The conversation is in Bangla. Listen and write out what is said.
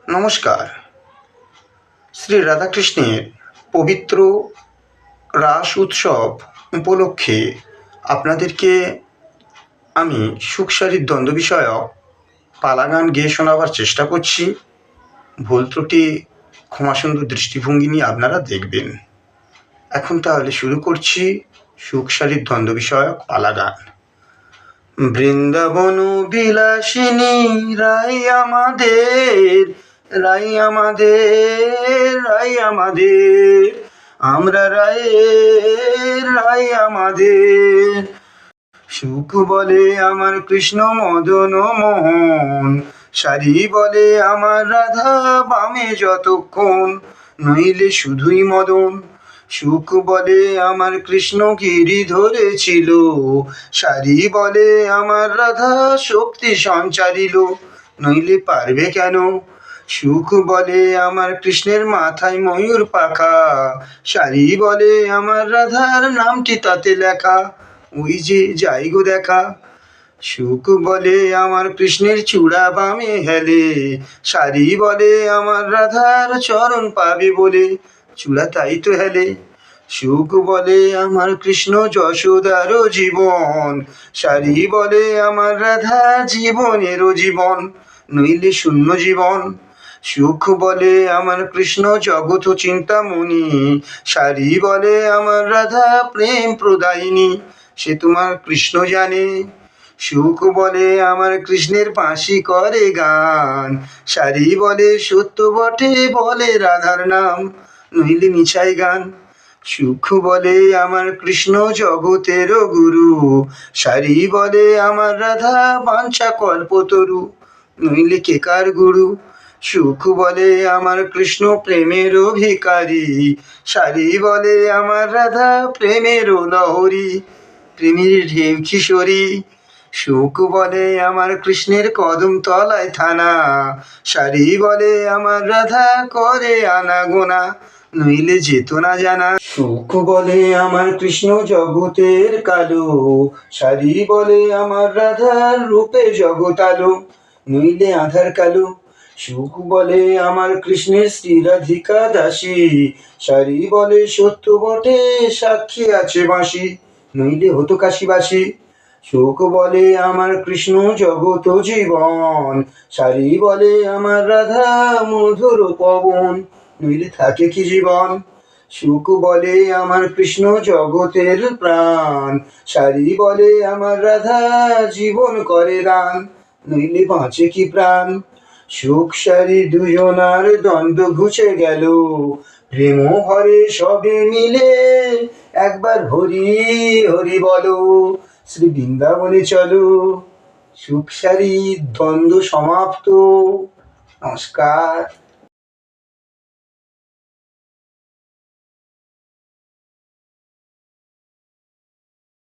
নমস্কার। শ্রী রাধাকৃষ্ণের পবিত্র রাস উৎসব উপলক্ষে আপনাদেরকে আমি সুখসারির দ্বন্দ্ব বিষয়ক পালা গান গেয়ে শোনাবার চেষ্টা করছি। ভুল ত্রুটি ক্ষমাসুন্দর দৃষ্টিভঙ্গি নিয়ে আপনারা দেখবেন। এখন তাহলে শুরু করছি সুখসারির দ্বন্দ্ব বিষয়ক পালা গান। বৃন্দাবন বিলাসিনী রাই আমাদের, রাই আমাদের, রাই আমাদের, আমরা রায়ের, রাই আমাদের। সুখ বলে আমার কৃষ্ণ মদন মোহন, সারি বলে আমার রাধা বামে যতক্ষণ, নইলে শুধুই মদন। সুখ বলে আমার কৃষ্ণ গিরি ধরেছিল, সারি বলে আমার রাধা শক্তি সঞ্চারিল, নইলে পারবে কেন। সুখ বলে আমার কৃষ্ণের মাথায় ময়ূর পাখা, সারি বলে আমার রাধার নামটি তাতে লেখা, ওই যে যাই গো দেখা। সুখ বলে আমার কৃষ্ণের চূড়া বামে হেলে, সারি বলে আমার রাধার চরণ পাবে বলে, চূড়া তাই তো হেলে। সুখ বলে আমার কৃষ্ণ যশোদারও জীবন, সারি বলে আমার রাধা জীবনেরও জীবন, নইলে শূন্য জীবন। সুখ বলে আমার কৃষ্ণ জগৎ চিন্তামণি, সারি বলে আমার রাধা প্রেম প্রদায়িনী, সে তোমার কৃষ্ণ জানে। সুখ বলে আমার কৃষ্ণের বাঁশি করে গান, সারি বলে সত্য বটে বলে রাধার নাম, নইলে মিছাই গান। সুখ বলে আমার কৃষ্ণ জগতেরও গুরু, সারি বলে আমার রাধা বাঞ্ছা কল্পতরু, নইলে কেকার গুরু। সুখ বলে আমার কৃষ্ণ প্রেমেরও ভিকারি, সারি বলে আমার রাধা প্রেমেরও লহরী, প্রেমের ঢেউ কিশোরী। সুখ বলে আমার কৃষ্ণের কদম তলায় থানা, সারি বলে আমার রাধা করে আনাগোনা, নইলে যেত না জানা। সুখ বলে আমার কৃষ্ণ জগতের কালো, সারি বলে আমার রাধার রূপে জগৎ আলো, নইলে আধার কালো। সুখ বলে আমার কৃষ্ণের শ্রী রাধিকা দাসী, সারি বলে সত্য বটে সাক্ষী আছে বাঁশি, নইলে হতো কাশিবাসী। সুখ বলে আমার কৃষ্ণ জগত জীবন, সারি বলে আমার রাধা মধুর পবন, নইলে থাকে কি জীবন। সুখ বলে আমার কৃষ্ণ জগতের প্রাণ, সারি বলে আমার রাধা জীবন করে দান, নইলে বাঁচে কি প্রাণ। সুখ সারি দুজনার দ্বন্দ্ব ঘুচে গেল, প্রেম ভরে সবে মিলে একবার হরি হরি বলো, শ্রী বৃন্দাবনে চলো। সুখ সারি দ্বন্দ্ব সমাপ্ত। নমস্কার।